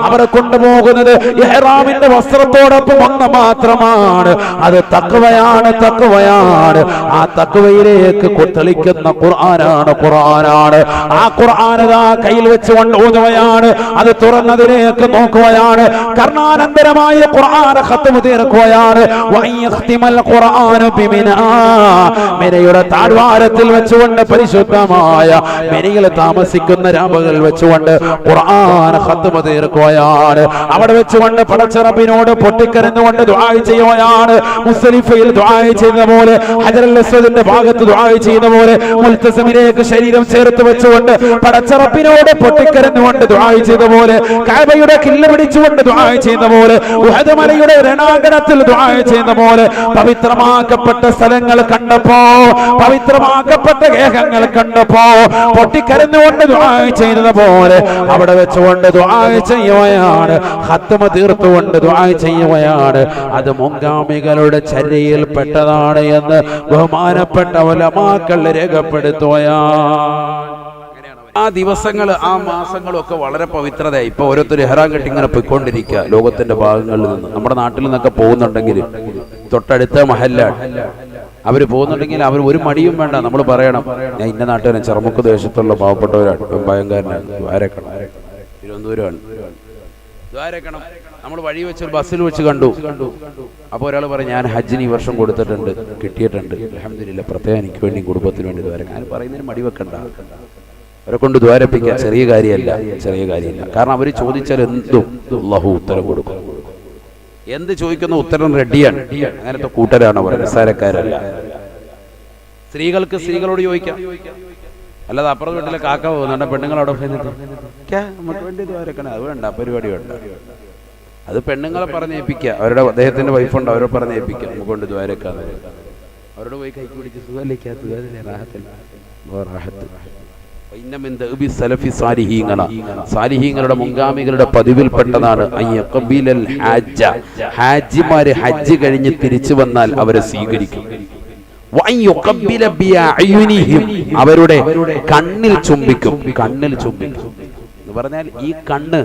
അവർ കൊണ്ടുപോകുന്നത് ഇഹ്റാമിന്റെ വസ്ത്രത്തോടൊപ്പം ഒന്ന് മാത്രമാണ്. അത് തഖ്വയാണ്, തഖ്വയാണ്. ആ തഖ്വയിലേക്ക് തെളിക്കുന്ന ഖുർആനാണ്, ഖുർആനാണ്. ആ ഖുർആൻ കയ്യിൽ വെച്ചുകൊണ്ട് ഓതുകയാണ്. അത് തുറന്നതിലേക്ക് നോക്കുകയാണ്. കർണാനന്തരമായ ഖുർആൻ ഖത്മ തീർക്കുകയാണ്. വയഖ്തിമൽ ഖുർആനു ബിമിനാ, മിനയുടെ താഴ്വാരത്തിൽ വെച്ചുകൊണ്ട് പരിശുദ്ധമായ മിനയിൽ താമസിക്കുന്ന രാമകൾ വെച്ചുകൊണ്ട് ഖുർആൻ ഖത്മ തീർക്കുകയാണ്. അവിടെ വെച്ചുകൊണ്ട് പടച്ച റബ്ബിനോട് പൊട്ടിക്കരഞ്ഞുകൊണ്ട് ദുആ ചെയ്യുകയാണ്. മുസ്ദലിഫയിൽ ദുആ ചെയ്ത പോലെ, ഹജറുൽ അസ്വദിന്റെ ഭാഗത്ത് ദുആ ചെയ്ത പോലെ, മുൽതസമിലേക്ക് ശരീരം ചേർത്ത് വെച്ചുകൊണ്ട് പടച്ച റബ്ബിനോട് പൊട്ടിക്കരഞ്ഞുകൊണ്ട് ദുആ ചെയ്ത പോലെ, കഅബയുടെ കില്ല പിടിച്ചുകൊണ്ട് ദുആ ചെയ്ത പോലെ, ഉഹദ് മലയുടെ രണാങ്കണത്തിൽ ദുആ ചെയ്ത പോലെ, പവിത്രമാക്കപ്പെട്ട സ്ഥലങ്ങൾ കണ്ടപ്പോ, പവിത്രമാക്കപ്പെട്ട ഗേഹങ്ങൾ കണ്ടപ്പോ പൊട്ടിക്കരഞ്ഞുകൊണ്ട് ദുആ ചെയ്തതുപോലെ അവിടെ വെച്ചുകൊണ്ട് ദുആ ചെയ്യുകയാണ്. ഖത്മ തീർത്തുകൊണ്ട് ദുആ ചെയ്യുകയാണ്. അത് മുൻഗാമികളുടെ ചര്യയിൽപ്പെട്ടതാണ് എന്ന് ബഹുമാനപ്പെട്ട ഉലമാക്കൾ രേഖപ്പെടുത്തുകയാണ്. ആ ദിവസങ്ങൾ, ആ മാസങ്ങളൊക്കെ വളരെ പവിത്രതയായി. ഇപ്പൊ ഓരോരുത്തർ ഇഹ്റാം കെട്ടി ഇങ്ങനെ പോയിക്കൊണ്ടിരിക്കുക ലോകത്തിന്റെ ഭാഗങ്ങളിൽ നിന്ന്. നമ്മുടെ നാട്ടിൽ നിന്നൊക്കെ പോകുന്നുണ്ടെങ്കിൽ തൊട്ടടുത്ത മഹല്ലാണ് അവർ പോകുന്നുണ്ടെങ്കിൽ അവർ ഒരു മടിയും വേണ്ട, നമ്മൾ പറയണം ഞാൻ ഇന്ന നാട്ടുകാരൻ ചെറുമുക്ക് ദേശത്തുള്ള പാവപ്പെട്ടവരാണ്, ഭയങ്കരനാണ്, ദ്വാരക്കണം, തിരുവനന്തപുരമാണ്, ദ്വാരക്കണം. നമ്മൾ വഴി വെച്ച് ബസ്സിൽ വെച്ച് കണ്ടു. അപ്പോൾ ഒരാൾ പറയും ഞാൻ ഹജ്ജിന് ഈ വർഷം കൊടുത്തിട്ടുണ്ട്, കിട്ടിയിട്ടുണ്ട്, അൽഹംദുലില്ലാഹ്, പ്രത്യേകം എനിക്ക് വേണ്ടി കുടുംബത്തിന് വേണ്ടി ദ്വാരക്കാൻ. ഞാൻ പറയുന്നതിന് മടി വെക്കണ്ട, അവരെ കൊണ്ട് ദ്വാരപ്പിക്കാൻ ചെറിയ കാര്യമല്ല, ചെറിയ കാര്യമില്ല. കാരണം അവർ ചോദിച്ചാൽ എന്തും അല്ലാഹു ഉത്തരം കൊടുക്കും. എന്ത് ചോദിക്കുന്ന ഉത്തരം റെഡിയാണ്. അങ്ങനത്തെ കൂട്ടരാണ് അവർ, നിസ്സാരക്കാരല്ല. സ്ത്രീകൾക്ക് സ്ത്രീകളോട് ചോദിക്കാം, അല്ലാതെ അപ്പുറത്ത് വീട്ടിലെ കാക്ക പോകുന്നുണ്ട്, പെണ്ണുങ്ങളവിടെ നമുക്ക് വേണ്ടി ദ്വാരക്കണം, അത് വേണ്ട, പരിപാടി വേണ്ട. അത് പെണ്ണുങ്ങളെ പറഞ്ഞേൽപ്പിക്കുക, അവരുടെ അദ്ദേഹത്തിന്റെ വൈഫുണ്ട്, അവരെ പറഞ്ഞേൽപ്പിക്കുക, നമുക്ക് കൊണ്ട് ദ്വാരക്കാന്ന്. അവരോട് പോയി കൈക്ക് പിടിച്ച് സാലിഹീങ്ങളുടെ മുൻഗാമികളുടെ പതിവിൽപ്പെട്ടതാണ് ഹാജിമാര് ഹജ്ജ് കഴിഞ്ഞ് തിരിച്ചു വന്നാൽ അവരെ സ്വീകരിക്കും. അവരുടെ കണ്ണിൽ ചുംബിക്കും. കണ്ണിൽ ചുംബിക്കും എന്ന് പറഞ്ഞാൽ ഈ കണ്ണ്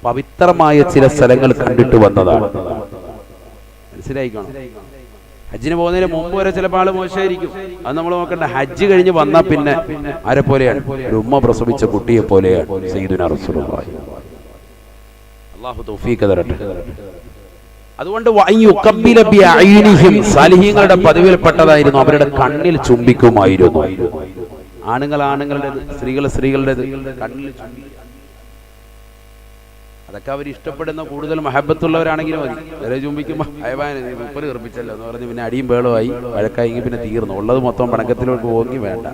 പവിത്രമായ ചില സ്ഥലങ്ങൾ കണ്ടിട്ട് വന്നതാണ്. മനസ്സിലായിക്കോണം. ഹജ്ജിന് പോകുന്നതിന് മുമ്പ് വരെ ചിലപ്പോൾ ആള് മോശമായിരിക്കും, അത് നമ്മൾ നോക്കണ്ട. ഹജ്ജ് കഴിഞ്ഞ് വന്നാൽ പിന്നെ ആരെ പോലെയാണ്? ഒരു ഉമ്മ പ്രസവിച്ച കുട്ടിയെ പോലെയാണ് സയ്യിദുനാ റസൂലുള്ളാഹി. അല്ലാഹു തൗഫീഖ് തരട്ടെ. അതുകൊണ്ട് സാലിഹീങ്ങളുടെ പതിവിൽപ്പെട്ടതായിരുന്നു അവരുടെ കണ്ണിൽ ചുംബിക്കുമായിരുന്നു. ആണുങ്ങൾ ആണുങ്ങളുടേത്, സ്ത്രീകൾ സ്ത്രീകളുടേത് കണ്ണിൽ ചുംബിക്കുക. അതൊക്കെ അവർ ഇഷ്ടപ്പെടുന്ന കൂടുതൽ മഹബത്തുള്ളവരാണെങ്കിലും മതി. അവരെ ചുംബിക്കുമ്പോൾ മുപ്പത് കീർപ്പിച്ചല്ലോ എന്ന് പറഞ്ഞ് പിന്നെ അടിയും ബേളുമായി വഴക്കായെങ്കിൽ പിന്നെ തീർന്നു. ഉള്ളത് മൊത്തം പണക്കത്തിലോട്ട് പോകി വേണ്ട.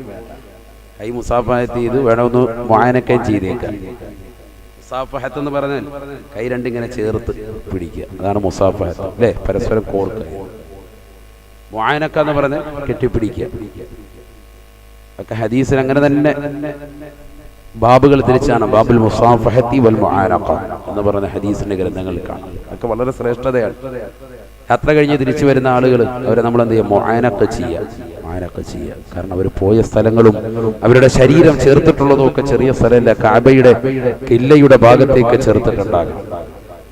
കൈ മുസാഫഹത്ത് ചെയ്ത് വേണമെന്ന് മുആനക്കെ ചെയ്തേക്കാം. മുസാഫഹത്ത് എന്ന് പറഞ്ഞാൽ കൈ രണ്ടിങ്ങനെ ചേർത്ത് പിടിക്കുക, അതാണ് മുസാഫഹത്ത് അല്ലേ? പരസ്പരം കോർക്കുക. മുആനക്ക എന്ന് പറഞ്ഞാൽ കെട്ടിപ്പിടിക്കുക. ഒക്കെ ഹദീസിൽ അങ്ങനെ തന്നെ ബാബുകൾ തിരിച്ചാണ്. ബാബുൽ മുസാഫഹത്തി വൽ മുആനഖ എന്ന് പറഞ്ഞ ഹദീസിന്റെ ഗ്രന്ഥങ്ങളിൽ കാണാം. അതൊക്കെ വളരെ ശ്രേഷ്ഠതയാണ്. യാത്ര കഴിഞ്ഞ് തിരിച്ചു വരുന്ന ആളുകൾ അവരെ നമ്മൾ എന്ത് ചെയ്യുക? മുആനഖ ചെയ്യുക. കാരണം അവർ പോയ സ്ഥലങ്ങളും അവരുടെ ശരീരം ചേർത്തിട്ടുള്ളതും ഒക്കെ ചെറിയ സ്ഥലമല്ല. കഅബയുടെ കില്ലയുടെ ഭാഗത്തേക്ക് ചേർത്തിട്ടുണ്ടാകും.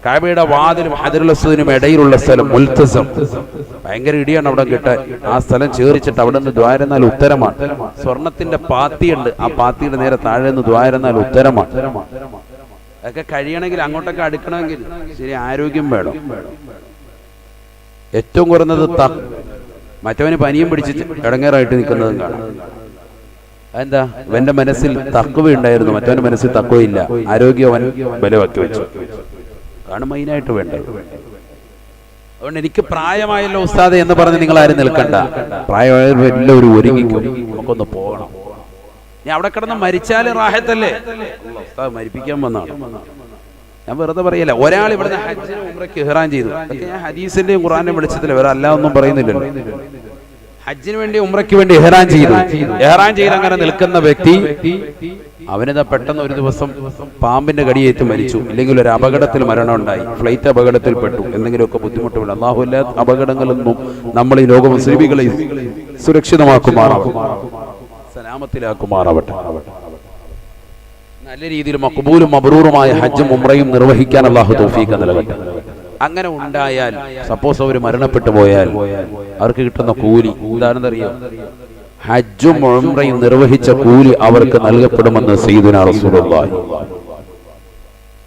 കഅബയുടെ വാതിലും ഹജറുൽ അസ്വദിനും ഇടയിലുള്ള സ്ഥലം മുൽത്തസം, ഭയങ്കര ഇടിയാണ് അവിടെ കിട്ടാൻ. ആ സ്ഥലം ചേറിച്ചിട്ട് അവിടെ നിന്ന് ദ്വാരന്നാൽ ഉത്തരമാണ്. സ്വർണത്തിന്റെ പാത്തിയുണ്ട്, ആ പാത്തിയുടെ നേരെ താഴെ നിന്ന് ദ്വാരന്നാൽ ഉത്തരമാണ്. അതൊക്കെ കഴിയണമെങ്കിൽ അങ്ങോട്ടൊക്കെ അടുക്കണമെങ്കിൽ ശരി ആരോഗ്യം വേണം. ഏറ്റവും കുറഞ്ഞത് മറ്റവന് പനിയും പിടിച്ച് ഇടങ്ങേറായിട്ട് നിൽക്കുന്നതും കാണാം. അതെന്താ? അവന്റെ മനസ്സിൽ തഖ്വ ഉണ്ടായിരുന്നു, മറ്റവന്റെ മനസ്സിൽ തഖ്വയില്ല. ആരോഗ്യം അവൻ ബലമാക്കി വെച്ചു. അതാണ് മെയിനായിട്ട് വേണ്ടത്. അതുകൊണ്ട് എനിക്ക് പ്രായമായല്ലോ ഉസ്താദ് എന്ന് പറഞ്ഞ് നിങ്ങൾ ആരും നിൽക്കണ്ട. പ്രായമായവരെല്ലാവരും ഒരുങ്ങിക്കും, നമുക്കൊന്ന് പോകണം. ഞാൻ അവിടെ കിടന്ന് മരിച്ചാലും റാഹത്തല്ലേ? ഉസ്താദ് മരിപ്പിക്കാൻ വന്നാണ്. ഞാൻ വെറുതെ പറയല്ല. ഒരാൾ ഇവിടുന്ന് ഹജ്ജിന് ഉംറയ്ക്ക് ഇഹ്റാം ചെയ്തു. അതൊക്കെ ഞാൻ ഹദീസിന്റെയും ഖുർആന്റെയും വെളിച്ചത്തിൽ വേറെ അല്ല ഒന്നും പറയുന്നില്ലല്ലോ. ഹജ്ജിന് വേണ്ടി ഉംറയ്ക്ക് വേണ്ടി ഇഹ്റാം ചെയ്ത് അങ്ങനെ നിൽക്കുന്ന വ്യക്തി അവനിതാ പെട്ടെന്ന് ഒരു ദിവസം പാമ്പിന്റെ കടിയേറ്റ് മരിച്ചു, ഇല്ലെങ്കിൽ ഒരു അപകടത്തിൽ മരണം ഉണ്ടായി, ഫ്ലൈറ്റ് അപകടത്തിൽ പെട്ടു, എന്തെങ്കിലുമൊക്കെ ബുദ്ധിമുട്ടുമില്ല. അല്ലാഹു എല്ലാ അപകടങ്ങളൊന്നും നമ്മൾ ഈ ലോക മുസ്ലിമീങ്ങളെ സുരക്ഷിതമാക്കുമാറാവട്ടെ, സലാമത്തിലാക്കുമാറാവട്ടെ. നല്ല രീതിയിൽ മഖ്ബൂലും മബ്റൂറുമായ ഹജ്ജും ഉംറയും നിർവഹിക്കാൻ അല്ലാഹു തൗഫീഖ് നൽകട്ടെ. അങ്ങനെ ഉണ്ടായാൽ സപ്പോസ് അവർ മരണപ്പെട്ടു പോയാൽ അവർക്ക് കിട്ടുന്ന കൂലി എന്താണെന്നറിയാം? ഹജ്ജും ഉംറയും നിർവഹിച്ച കൂലി അവർക്ക് നൽകപ്പെടുമെന്ന് സയ്യിദുനാ റസൂലുള്ളാഹി.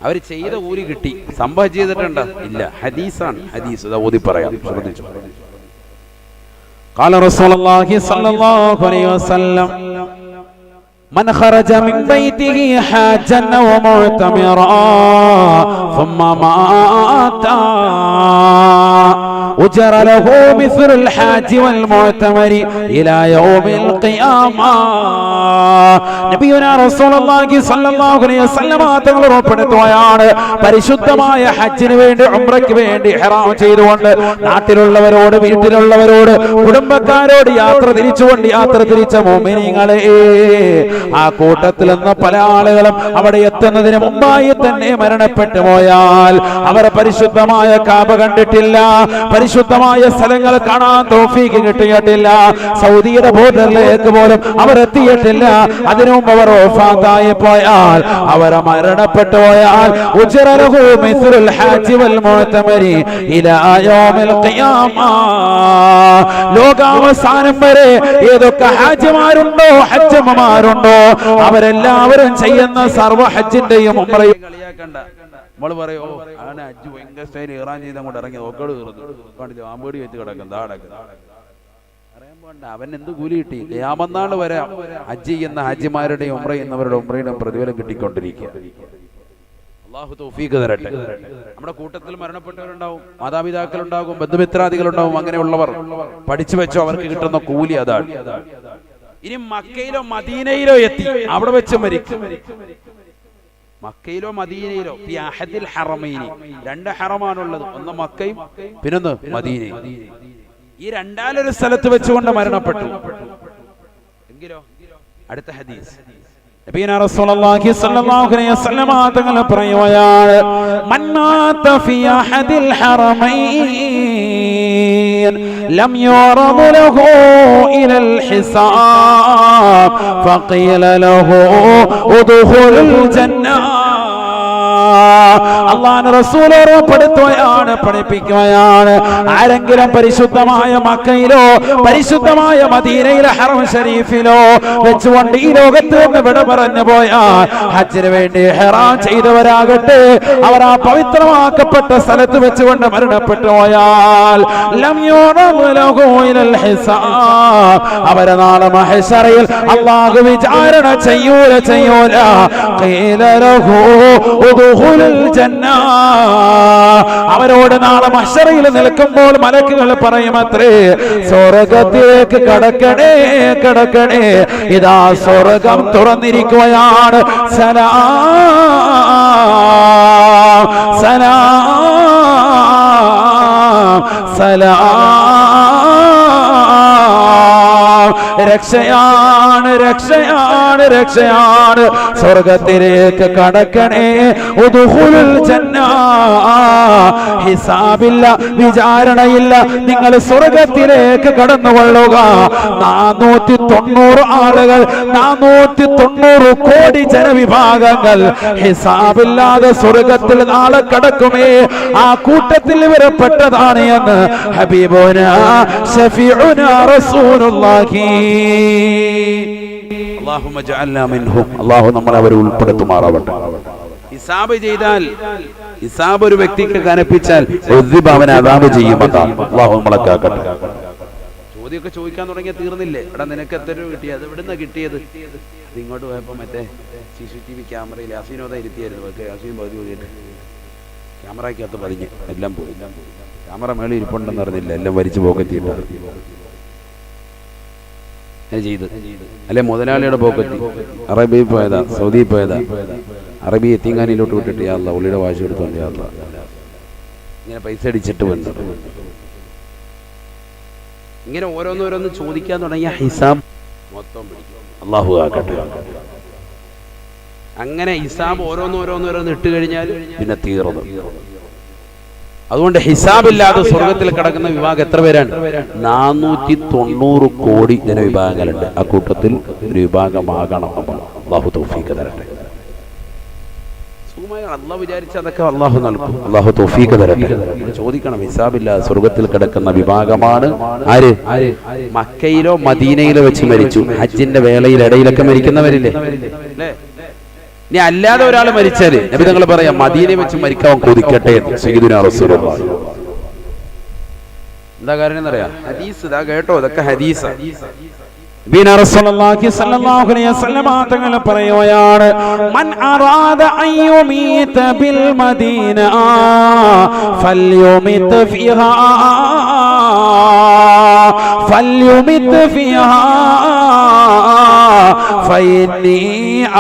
അവർ ചെയ്ത കൂലി കിട്ടി. സംഭവം ചെയ്തിട്ടുണ്ടോ? ഇല്ല. ഹദീസാണ്. ഹദീസ് ഓതി പറയാം, ശ്രദ്ധിച്ചു. ഖാല റസൂലുള്ളാഹി സ്വല്ലല്ലാഹു അലൈഹി വസല്ലം من خرج من بيته حاجا ومعتمرا ثم مات أجر له مثل الحاج والمعتمر إلى يوم القيامة. നബിയുനാ റസൂലുള്ളാഹി സ്വല്ലല്ലാഹു അലൈഹി വസല്ലം തങ്ങൾ ഉറപ്പെടുത്തുകയാണ്, പരിശുദ്ധമായ ഹജ്ജിന് വേണ്ടി ഉംറയ്ക്ക് വേണ്ടി ഇഹ്റാം ചെയ്തുകൊണ്ട് നാട്ടിലുള്ളവരോട്, വീട്ടിലുള്ളവരോട്, കുടുംബക്കാരോട് യാത്ര തിരിച്ച മുഅ്മിനീങ്ങളെ, ആ കൂട്ടത്തിൽ നിന്ന് പല ആളുകളും അവിടെ എത്തുന്നതിന് മുമ്പായി തന്നെ മരണപ്പെട്ടു പോയാൽ അവർ പരിശുദ്ധമായ കാബ കണ്ടിട്ടില്ല, പരിശുദ്ധമായ സ്ഥലങ്ങൾ കാണാൻ തൗഫീഖ് കിട്ടിയിട്ടില്ല, സൗദിയുടെ ബോർഡറിലേക്ക് പോലും അവർ എത്തിയിട്ടില്ല, അതിനു മുമ്പ് അവർ വഫാത്തായി പോയാൽ, അവർ മരണപ്പെട്ടു പോയാൽ ഉജ്റലഹു മിസ്ലുൽ ഹാജി വൽ മുഅ്തമരി ഇലാ യൗമിൽ ഖിയാമ, ലോകാവസാനം വരെ ഏതൊക്കെ ഹാജിമാരുണ്ടോ, ഹജ്ജമ്മമാരുണ്ടോ, അവരെല്ലാവരും ചെയ്യുന്ന സർവ്വ ഹജ്ജിന്റെയും ഉംറയും കളിയാക്കണ്ട. നമ്മൾ പറയോ ആണ് ഹജ്ജ് ഭയങ്കര സ്റ്റൈൽ ഇറാൻ ചെയ്ത് അങ്ങോട്ട് ഇറങ്ങി നോക്കോട് കീറുന്നു, ആമ്പേടി വെച്ച് കിടക്കും, അറിയാൻ പോണ്ട അവൻ എന്ത് കൂലി കിട്ടി? ഖിയാമത്ത് വരെ ഹജ്ജ് ചെയ്യുന്ന ഹാജിമാരുടെയും ഉംറ ചെയ്യുന്നവരുടെ ഉംറയുടെയും പ്രതിഫലം കിട്ടിക്കൊണ്ടിരിക്കുക. അല്ലാഹു തൗഫീഖ് തരട്ടെ. നമ്മുടെ കൂട്ടത്തിൽ മരണപ്പെട്ടവരുണ്ടാവും, മാതാപിതാക്കളുണ്ടാകും, ബന്ധുമിത്രാദികളുണ്ടാവും. അങ്ങനെയുള്ളവർ പഠിച്ചു വെച്ചോ, അവർക്ക് കിട്ടുന്ന കൂലി അതാണ്. ഇനി മക്കയിലോ മദീനയിലോ എത്തി അവിടെ വെച്ച് മരിക്കും. മക്കയിലോ മദീനയിലോ ഫി അഹദിൽ ഹറമൈനി, രണ്ട് ഹറമാണുള്ളത്, ഒന്ന് മക്കയും പിന്നൊന്ന് മദീനയും. ഈ രണ്ടാലൊരു സ്ഥലത്ത് വെച്ചുകൊണ്ട് മരണപ്പെട്ടു എങ്കിലോ അടുത്ത ഹദീസ് നബിയനാ റസൂലുള്ളാഹി സ്വല്ലല്ലാഹു അലൈഹി വസല്ലം തങ്ങൾ പറയുകയാണ് മൻ മാത ഫി അഹദിൽ ഹറമൈൻ ലം യുറദ് ലഹു ഇലൽ ഹിസാബ് ഫഖീല ലഹു ഉദ്ഖുലുൽ ജന്ന. അല്ലാഹുവിന്റെ റസൂൽ ഓർമ്മപ്പെടുത്തുകയാണ്, പഠിപ്പിക്കുകയാണ്, ആരെങ്കിലും പരിശുദ്ധമായ മക്കയിലോ പരിശുദ്ധമായ മദീനയിലെ ഹറം ഷരീഫിലോ വെച്ചുകൊണ്ട് ഈ ലോകത്ത് നിന്ന് വിട പറഞ്ഞു പോയാൽ ഹജ്ജിന് വേണ്ടി ഇഹ്റാം ചെയ്തവരാകട്ടെ, അവർ ആ പവിത്രമാക്കപ്പെട്ട സ്ഥലത്ത് വെച്ചുകൊണ്ട് മരണപ്പെട്ടു പോയാൽ ലം യുറദ് ലഹു ഇലൽ ഹിസാബ്, അവരെ നാളെ മഹ്ശറിൽ അല്ലാഹു വിചാരണ ചെയ്യൂല. ഖീല ലഹു ഉദ്ഖുലുൽ ജന്ന, അവരോട് നാളെ മഹ്ശറിൽ നിൽക്കുമ്പോൾ മലക്കുകൾ പറയുമത്രേ, സ്വർഗ്ഗത്തിലേക്ക് കടക്കണേ. ഇതാ സ്വർഗ്ഗം തുറന്നിരിക്കുകയാണ്. സലാം സലാം സലാം, രക്ഷയാണ്. സ്വർഗത്തിലേക്ക് കടക്കണേ. ഉദ്ഖുലുൽ ജന്ന, ഹിസാബില്ല, വിചാരണയില്ല, നിങ്ങൾ സ്വർഗത്തിലേക്ക് കടന്നുകൊള്ളുക. 490 ആളുകൾ, 490 കോടി ജനവിഭാഗങ്ങൾ ഹിസാബില്ലാതെ സ്വർഗത്തിൽ നാളെ കടക്കുമേ. ആ കൂട്ടത്തിൽ ഇവരെപ്പെട്ടതാണ് എന്ന് ഹബീബുനാ ശഫീഉനാ റസൂലുള്ളാഹി. അല്ലാഹുമ്മ ജഅൽനാ മിൻഹും, അല്ലാഹു നമ്മളെ അവരെ ഉൾപ്പെടുത്തുമാറാവട്ടെ. ഹിസാബ് ചെയ്താൽ, ഹിസാബ് ഒരു വ്യക്തിക്ക് കനപ്പിച്ചാൽ അവനെ അദാബ് ചെയ്യുമെന്നാണ്. അല്ലാഹു നമ്മളെ കാക്കട്ടെ. ചോദ്യമൊക്കെ ചോദിക്കാൻ തുടങ്ങിയാൽ തീർന്നില്ലേ? എടാ നിനക്ക് എത്ര രൂപ കിട്ടിയത്? അത് എവിടുന്നാ കിട്ടിയത്? ഇത് ഇങ്ങോട്ട് പോയപ്പോ മറ്റേ CCTV ക്യാമറയിൽ അസീനോദ ഇരുത്തിയായിരുന്നു. അസീൻ പകുതി പോയിട്ട് ക്യാമറയ്ക്കകത്ത് പതിഞ്ഞ് എല്ലാം പോയി. ക്യാമറ മേളിൽ ഇരിപ്പുണ്ടെന്ന് അറിഞ്ഞില്ല, എല്ലാം വലിച്ചു പോക്കറ്റിട്ട് ചെയ്ത്. അല്ലെ മുതലാളിയുടെ പോക്കറ്റി അറബിയിൽ പോയതാ, സൗദിയിൽ പോയതാ, അറബി എത്തിങ്ങാനിലോട്ട് വിട്ടിട്ട് യാ അല്ലാഹ് ഉള്ളിയുടെ വാശി എടുത്തോണ്ട് യാ അല്ലാഹ് ഇങ്ങനെ പൈസ അടിച്ചിട്ട് വന്നു. ഇങ്ങനെ ഓരോന്നോരോന്ന് ചോദിക്കാൻ തുടങ്ങിയ ഹിസാബ് മൊത്തം പിടിക്കും. അല്ലാഹു ആക്കട്ടെ. അങ്ങനെ ഹിസാബ് ഓരോന്നോരോന്നോരോന്ന് ഇട്ട് കഴിഞ്ഞാൽ പിന്നെ തീർന്നു. അതുകൊണ്ട് ഹിസാബില്ലാതെ സ്വർഗത്തിൽ കിടക്കുന്ന വിഭാഗം എത്ര പേരാണ്? 490 കോടി ജനവിഭാഗങ്ങളുണ്ട്. ആ കൂട്ടത്തിൽ ഒരു വിഭാഗമാകണം. അല്ലാഹു തൗഫീഖ് തരട്ടെ. അല്ലാഹു വിചാരിച്ച അതൊക്കെ അല്ലാഹു നൽകും. അല്ലാഹു തൗഫീഖ് തരട്ടെ. ചോദിക്കണം, ഹിസാബില്ലാതെ സ്വർഗത്തിൽ കിടക്കുന്ന വിഭാഗമാണ് ആര്? മക്കയിലോ മദീനയിലോ വെച്ച് മരിച്ചു, ഹജ്ജിന്റെ വേളയിൽ ഇടയിലൊക്കെ മരിക്കുന്നവരില്ലേ? ഇനി അല്ലാതെ ഒരാൾ മരിച്ചാല് നബി തങ്ങൾ പറയാം, മദീനയിൽ വെച്ച് മരിക്കാൻ കൊതിക്കട്ടെ എന്ന് സയ്യിദുനാ റസൂലുള്ളാഹി. എന്താ കാര്യം എന്നറിയാം? ഹദീസ് ഇതാ കേട്ടോ, ഇതൊക്കെ ഹദീസ്. നബിയനാ റസൂലുള്ളാഹി സ്വല്ലല്ലാഹു അലൈഹി വസല്ലം തങ്ങൾ പറയുകയാണ്, മൻ അറാദ അയ്യുമീത ബിൽ മദീന ഫൽയുമിത് ഫിഹാ فإني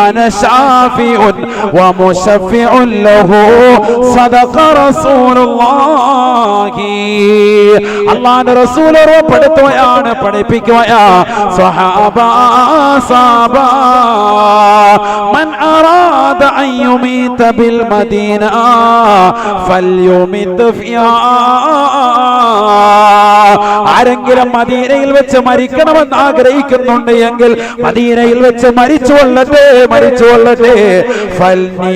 أنا شافع ومشفع له صدق رسول الله. അല്ലാഹുവിന്റെ റസൂൽ ഓർമ്മപ്പെടുത്തുകയാണ്, പഠിപ്പിക്കുകയാണ്, സഹാബ മൻ അറാദ അൻ യുമീത ബിൽ മദീന ഫൽയുമിത് ഫിഹാ. ആരെങ്കിലും മദീനയിൽ വെച്ച് മരിക്കണമെന്ന് ആഗ്രഹിക്കുന്നുണ്ട് എങ്കിൽ മദീനയിൽ വെച്ച് മരിച്ചുകൊള്ളട്ടെ. ഫൽനി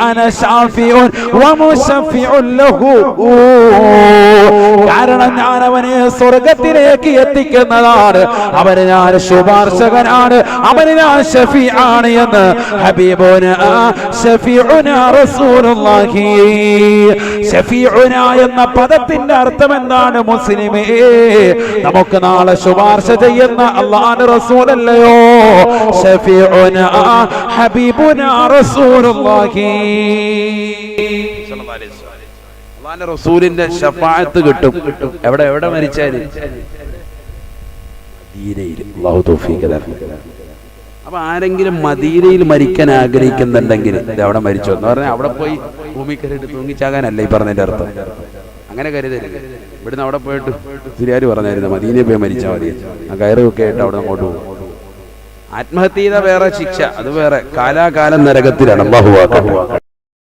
അന ശാഫിഉൻ വമുശഫിഉൻ ലഹു. കാരണം ഞാൻ അവനെ സ്വർഗത്തിലേക്ക് എത്തിക്കുന്നതാണ്, അവന് ഞാൻ ശുപാർശകനാണ്, അവന് ഞാൻ ഷഫീആണ് എന്ന് ഹബീബുനാ ശഫീഉനാ റസൂലുള്ളാഹി. ഷഫീഉന എന്ന പദത്തിന്റെ അർത്ഥം എന്താണ് മുസ്ലിമേ? നമുക്ക് നാളെ ശുപാർശ ചെയ്യുന്ന അല്ലാഹുവിന്റെ റസൂലല്ലയോ ഷഫീഉനാ ഹബീബുനാ റസൂലുള്ളാഹി. അല്ലാഹുവിന്റെ റസൂലിന്റെ ശഫാഅത്ത് കിട്ടും. എവിടെ മരിച്ചാലും മദീനയിൽ. അല്ലാഹു തൗഫീഖ് തരട്ടെ. അപ്പൊ ആരെങ്കിലും മദീനയിൽ മരിക്കാൻ ആഗ്രഹിക്കുന്നുണ്ടെങ്കിൽ ഇത് അവിടെ മരിച്ചോ എന്ന് പറഞ്ഞാൽ അവിടെ പോയി ഭൂമിക്കരയിട്ട് തൂങ്ങിച്ചാകാനല്ല ഈ പറഞ്ഞതിന്റെ അർത്ഥം. അങ്ങനെ കരുതരുത്. ഇവിടുന്ന് അവിടെ പോയിട്ട് സിരിയാർ പറഞ്ഞായിരുന്നു മദീനയിൽ പോയി മരിച്ചാൽ മതി, ആ കയറൊക്കെ ആയിട്ട് അവിടെ അങ്ങോട്ട് പോകും. ആത്മഹത്യ ചെയ്ത വേറെ ശിക്ഷ, അത് വേറെ. കാലാകാലം നരകത്തിലാണ്. അല്ലാഹു ആക്കട്ടെ.